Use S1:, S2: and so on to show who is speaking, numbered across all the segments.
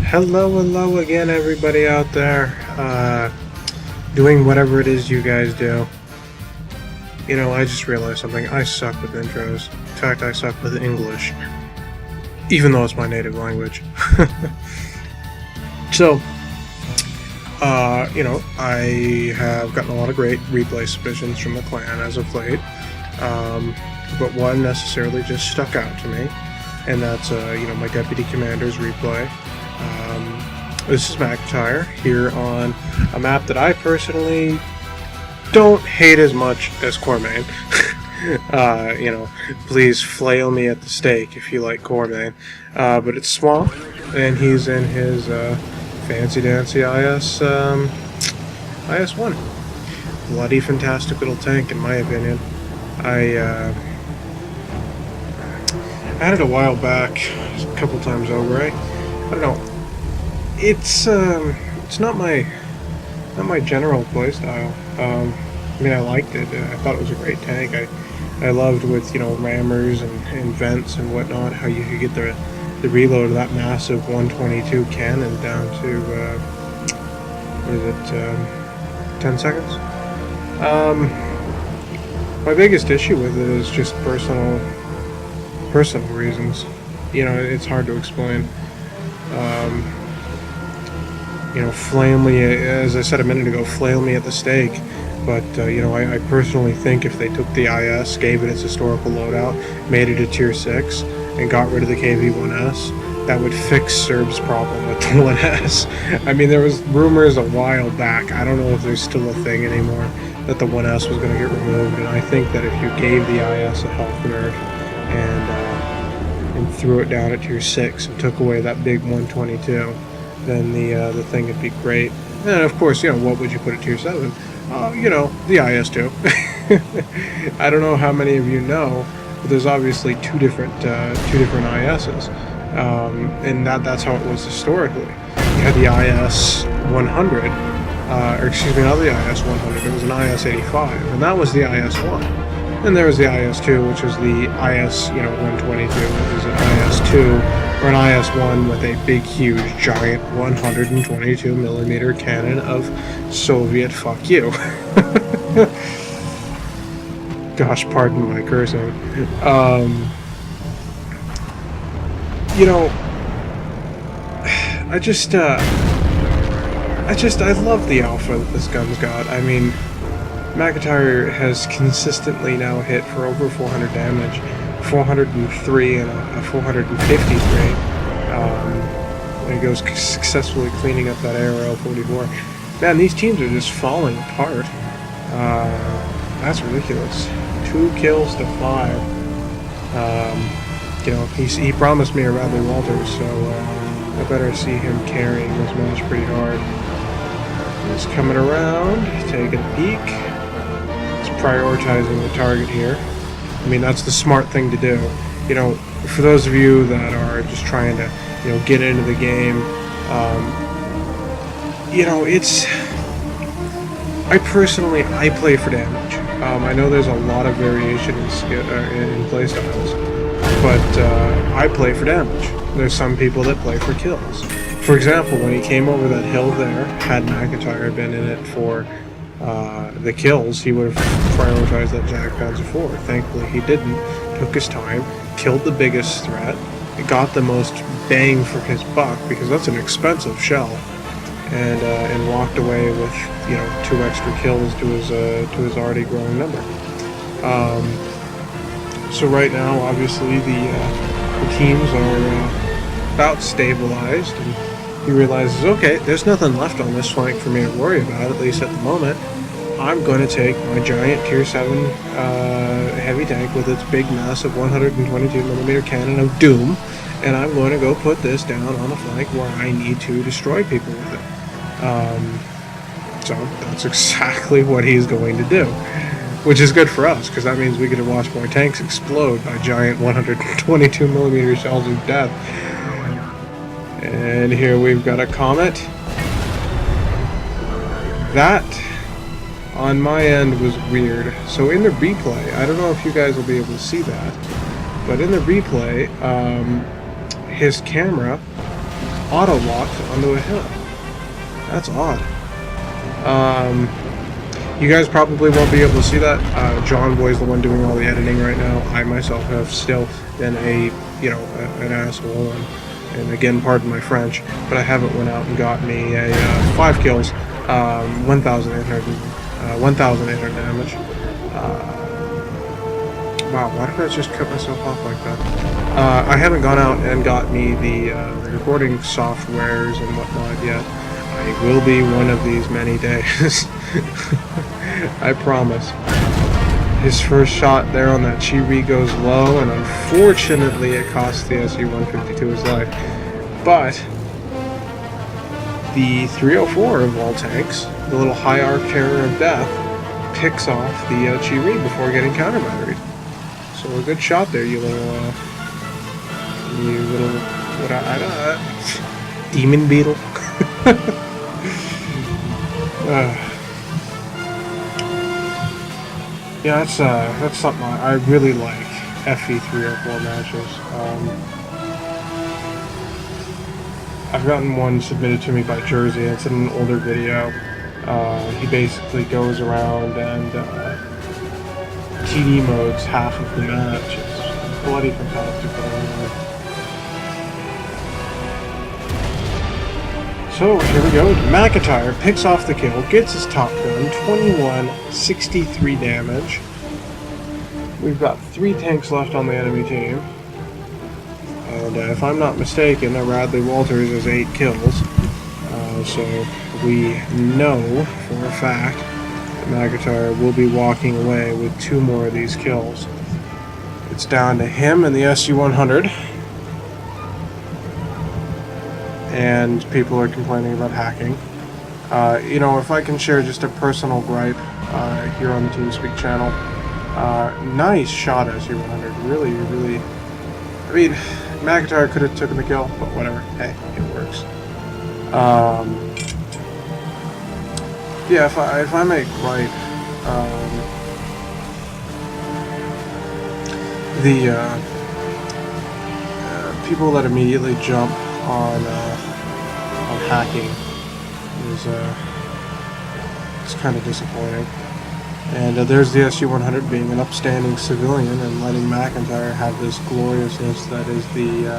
S1: Hello again, everybody out there, doing whatever it is you guys do. You know, I just realized something. I suck with intros. In fact, I suck with English, even though it's my native language. So, you know, I have gotten a lot of great replay submissions from the clan as of late, but one necessarily just stuck out to me, and that's, you know, my Deputy Commander's replay. This is McIntire here on a map that I personally don't hate as much as Comrade. You know, please flail me at the stake if you like Comrade. But it's Swamp, and he's in his fancy dancy IS-1. Bloody fantastic little tank, in my opinion. I had it a while back, a couple times over. I don't know. It's not my general playstyle. I mean, I liked it. I thought it was a great tank. I loved with, you know, rammers and vents and whatnot, how you could get the reload of that massive 122 cannon down to what is it, 10 seconds. My biggest issue with it is just personal reasons. You know, it's hard to explain. You know, flail me, as I said a minute ago, flail me at the stake. But, you know, I personally think if they took the IS, gave it its historical loadout, made it a tier 6, and got rid of the KV-1S, that would fix Serb's problem with the 1S. I mean, there was rumors a while back, I don't know if there's still a thing anymore, that the 1S was going to get removed, and I think that if you gave the IS a health nerf and threw it down at tier 6 and took away that big 122, then the thing would be great. And of course, you know, what would you put at tier 7? You know, the IS-2. I don't know how many of you know, but there's obviously two different ISs, and that's how it was historically. You had the IS-100, or excuse me, not the IS-100. It was an IS-85, and that was the IS-1. And there was the IS-2, which was the IS, you know, 122, which is an IS-2 or an IS-1 with a big, huge, giant 122mm cannon of Soviet fuck you. Gosh, pardon my cursing. You know, I love the alpha that this gun's got. I mean, McIntire has consistently now hit for over 400 damage, 403 and a 453. And he goes successfully cleaning up that ARL-44. Man, these teams are just falling apart. That's ridiculous. 2 kills to 5. You know, he promised me a Radley Walters, so I better see him carrying this match pretty hard. He's coming around, taking a peek. Prioritizing the target here. I mean, that's the smart thing to do. You know, for those of you that are just trying to, you know, get into the game, you know, I play for damage. I know there's a lot of variation in playstyles, but I play for damage. There's some people that play for kills. For example, when he came over that hill there, had McIntire been in it for the kills, he would have prioritized that Jag Panzer IV. Thankfully he didn't. Took his time, killed the biggest threat, got the most bang for his buck, because that's an expensive shell, and walked away with, you know, 2 extra kills to his already growing number. So right now, obviously, the teams are about stabilized, and he realizes, okay, there's nothing left on this flank for me to worry about, at least at the moment. I'm going to take my giant tier 7 heavy tank with its big, massive 122mm cannon of doom, and I'm going to go put this down on a flank where I need to destroy people with it. So that's exactly what he's going to do, which is good for us, because that means we get to watch more tanks explode by giant 122mm shells of death. And here we've got a Comet. That, on my end, was weird. So in the replay, I don't know if you guys will be able to see that, but in the replay, his camera auto-locked onto a hill. That's odd. You guys probably won't be able to see that. Jonboy's the one doing all the editing right now. I myself have still been an asshole, and again, pardon my French, but I haven't went out and got me a 5 kills, 1,800 damage. Wow, why did I just cut myself off like that? I haven't gone out and got me the recording softwares and whatnot yet. I will be one of these many days. I promise. His first shot there on that Chi-Ri goes low, and unfortunately it costs the SU-152 his life. But the 304 of all tanks, the little high arc terror of death, picks off the Chi-Ri before getting counter-batteried. So a good shot there, you little, demon beetle. Yeah, that's something I really like. FE304 matches. I've gotten one submitted to me by Jersey. It's in an older video. He basically goes around and TD modes half of the match. It's bloody fantastic. So here we go. McIntire picks off the kill, gets his top gun, 2163 damage. We've got 3 tanks left on the enemy team. And if I'm not mistaken, Radley Walters has 8 kills. So we know for a fact that McIntire will be walking away with 2 more of these kills. It's down to him and the SU-100. And people are complaining about hacking. You know, if I can share just a personal gripe here on the TeamSpeak channel, nice shot SU-100. Really, really. I mean, McIntire could have taken the kill, but whatever. Hey, it works. Yeah, if I may gripe, the people that immediately jump on hacking is it's kind of disappointing. And there's the SU-100 being an upstanding civilian and letting McIntire have this gloriousness that is the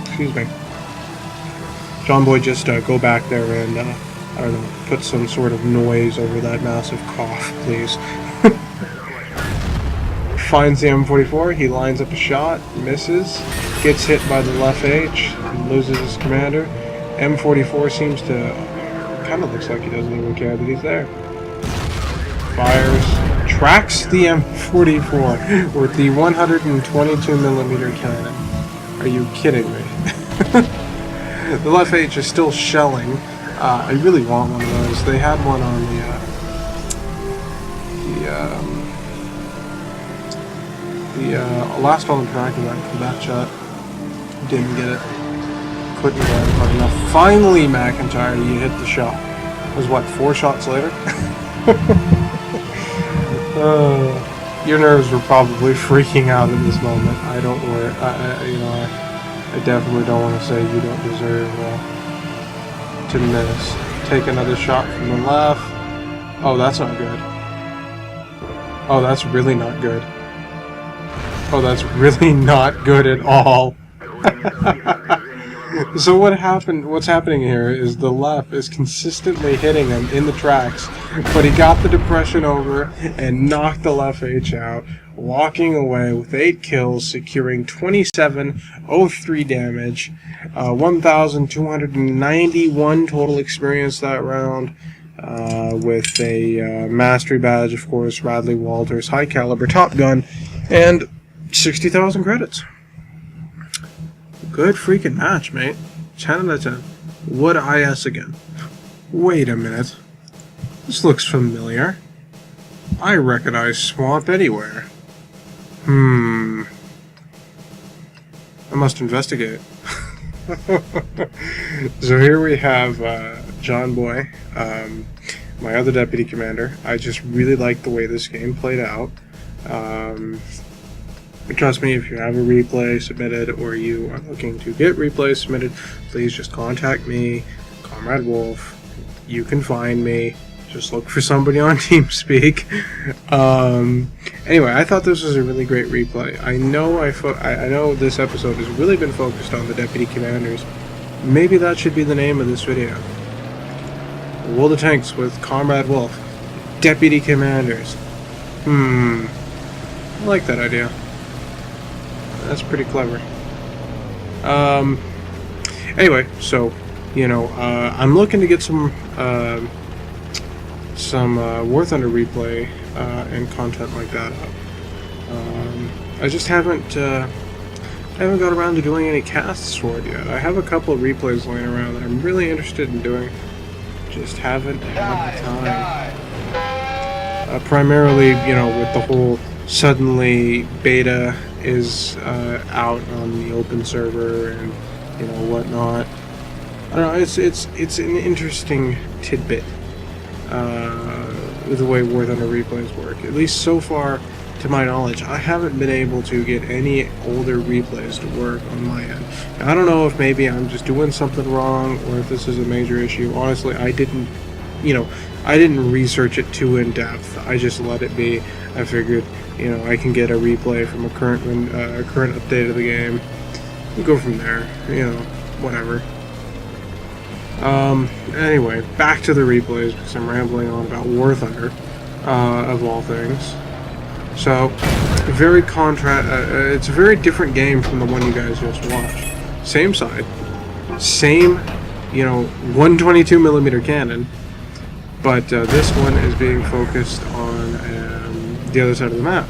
S1: excuse me. Jonboy, just go back there and I don't know, put some sort of noise over that massive cough, please. Finds the M44, he lines up a shot, misses, gets hit by the left H, loses his commander. M44 seems to, kind of looks like he doesn't even care that he's there. Fires, tracks the M44 with the 122mm cannon. Are you kidding me? The left H is still shelling. I really want one of those. They had one on the last Olympic track event for that shot. Didn't get it. Couldn't get it hard enough. Finally, McIntire, you hit the shot. It was what, 4 shots later? Your nerves were probably freaking out in this moment. I don't worry. I definitely don't want to say you don't deserve to miss. Take another shot from the left. Oh, that's not good. Oh, that's really not good. Oh, that's really not good at all. So what's happening here is the left is consistently hitting him in the tracks, but he got the depression over and knocked the left H out, walking away with 8 kills, securing 2703 damage, 1,291 total experience that round, with a mastery badge, of course, Radley Walters, high caliber top gun, and 60,000 credits. Good freaking match, mate. 10 out of 10. What IS again? Wait a minute. This looks familiar. I recognize Swamp anywhere. I must investigate. So here we have Jonboy, my other deputy commander. I just really like the way this game played out. But trust me, if you have a replay submitted or you are looking to get replays submitted, please just contact me, Comrade Wolf. You can find me. Just look for somebody on TeamSpeak. Anyway, I thought this was a really great replay. I know this episode has really been focused on the deputy commanders. Maybe that should be the name of this video. World of Tanks with Comrade Wolf. Deputy commanders. I like that idea. That's pretty clever. Anyway, so, you know, I'm looking to get some War Thunder replay and content like that up. I just haven't got around to doing any casts for it yet. I have a couple of replays laying around that I'm really interested in doing. Just haven't had the time. Primarily, you know, with the whole suddenly beta is out on the open server and, you know, whatnot. I don't know, it's an interesting tidbit, the way War Thunder replays work. At least so far, to my knowledge, I haven't been able to get any older replays to work on my end. Now, I don't know if maybe I'm just doing something wrong or if this is a major issue. Honestly, I didn't research it too in depth. I just let it be. I figured, you know, I can get a replay from a current update of the game. We'll go from there, you know, whatever. Anyway, back to the replays, because I'm rambling on about War Thunder, of all things. So, it's a very different game from the one you guys just watched. Same side, same, you know, 122mm cannon, but this one is being focused on the other side of the map.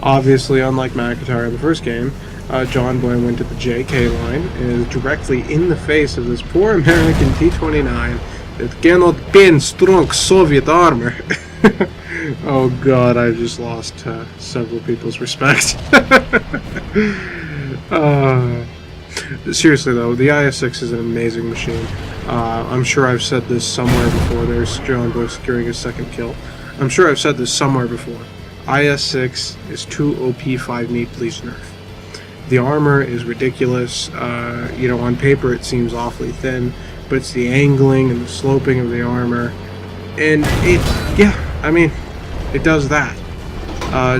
S1: Obviously, unlike McIntire in the first game, Jonboy went to the JK line and is directly in the face of this poor American T-29 that cannot bend strong Soviet armor. Oh god, I just lost several people's respect. Seriously though, the IS-6 is an amazing machine. I'm sure I've said this somewhere before. There's Jonboy securing his second kill. I'm sure I've said this somewhere before. IS-6 is too OP 5 meat, please nerf. The armor is ridiculous. You know, on paper it seems awfully thin, but it's the angling and the sloping of the armor. And it does that.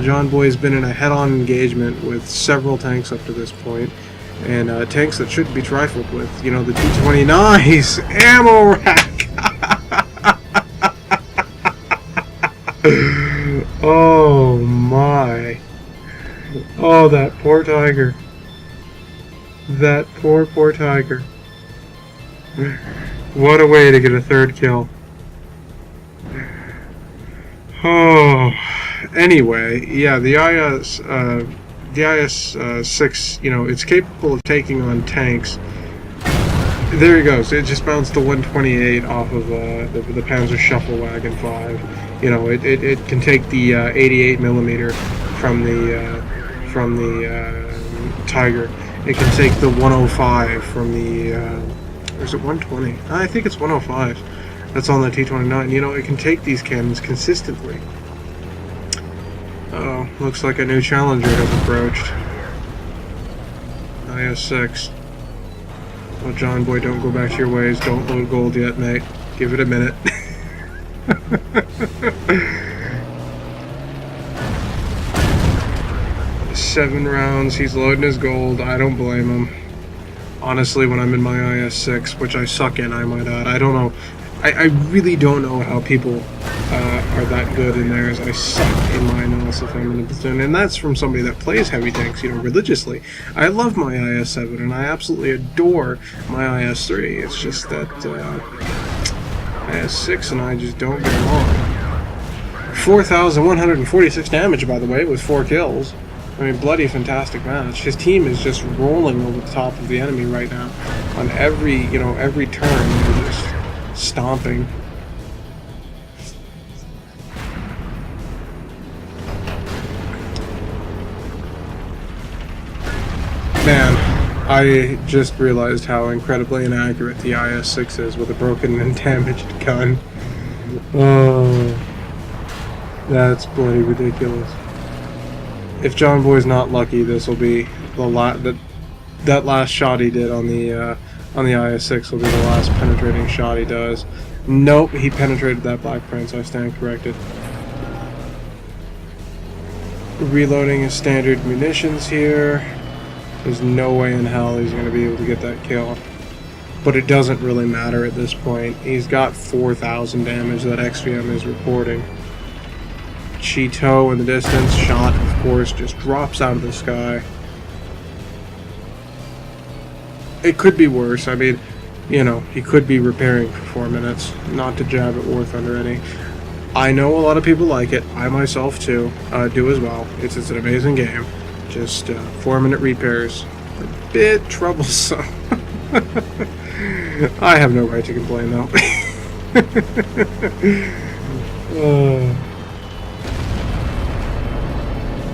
S1: Jonboy's been in a head-on engagement with several tanks up to this point, and tanks that shouldn't be trifled with. You know, the T-20, nice! Ammo rack! Oh my. Oh, that poor tiger. That poor tiger. What a way to get a third kill. Oh, anyway, yeah, the IS-6, you know, it's capable of taking on tanks. There he goes. It just bounced the 128 off of the Panzer Shufflewagen 5. You know, it can take the 88mm from the Tiger. It can take the 105 from the or is it 120? I think it's 105. That's on the T-29. You know, it can take these cannons consistently. Oh, looks like a new challenger has approached. IS-6. Oh, Jonboy, don't go back to your ways. Don't load gold yet, mate. Give it a minute. 7 rounds. He's loading his gold. I don't blame him. Honestly, when I'm in my IS-6, which I suck in, I might add, I don't know. I really don't know how people are that good in theirs. I suck in my analysis if I'm in a platoon, and that's from somebody that plays heavy tanks, you know, religiously. I love my IS-7, and I absolutely adore my IS-3. It's just that IS-6 and I just don't get along. 4,146 damage, by the way, with 4 kills. I mean, bloody fantastic match. His team is just rolling over the top of the enemy right now. On every turn, they're just stomping. Man, I just realized how incredibly inaccurate the IS-6 is with a broken and damaged gun. Oh, that's bloody ridiculous. if Jonboy's not lucky, this will be that last shot he did on the IS-6 will be the last penetrating shot he does. Nope, he penetrated that Black Prince. I stand corrected. Reloading his standard munitions here. There's no way in hell he's going to be able to get that kill. But it doesn't really matter at this point. He's got 4,000 damage that XVM is reporting. Cheeto in the distance. Shot, of course, just drops out of the sky. It could be worse. I mean, you know, he could be repairing for 4 minutes. Not to jab at War Thunder any. I know a lot of people like it. I myself, too, do as well. It's an amazing game. Just 4-minute repairs. A bit troublesome. I have no right to complain, though.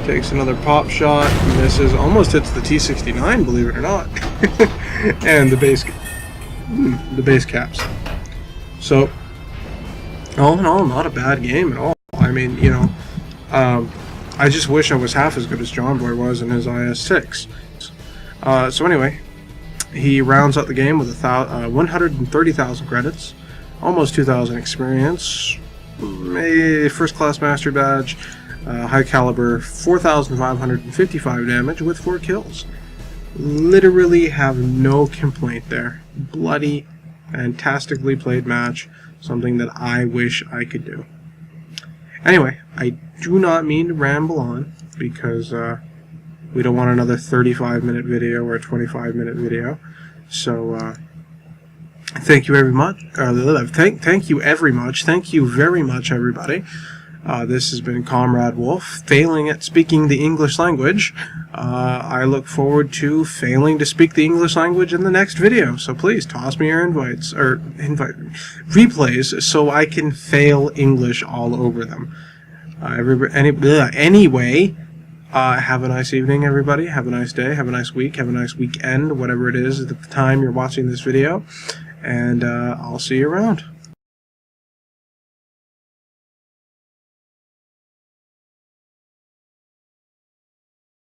S1: Takes another pop shot, misses, almost hits the T-69, believe it or not. And the base caps. So, all in all, not a bad game at all. I mean, you know, I just wish I was half as good as Jonboy was in his IS-6. So anyway, he rounds out the game with 130,000 credits, almost 2,000 experience, a first-class master badge, high caliber, 4,555 damage with 4 kills. Literally have no complaint there. Bloody, fantastically played match. Something that I wish I could do. Anyway, I do not mean to ramble on, because we don't want another 35-minute video or a 25-minute video. So, thank you very much. Thank you very much, everybody. This has been Comrade Wolf, failing at speaking the English language. I look forward to failing to speak the English language in the next video. So please toss me your replays, so I can fail English all over them. Anyway, have a nice evening, everybody. Have a nice day. Have a nice week. Have a nice weekend, whatever it is at the time you're watching this video. And I'll see you around.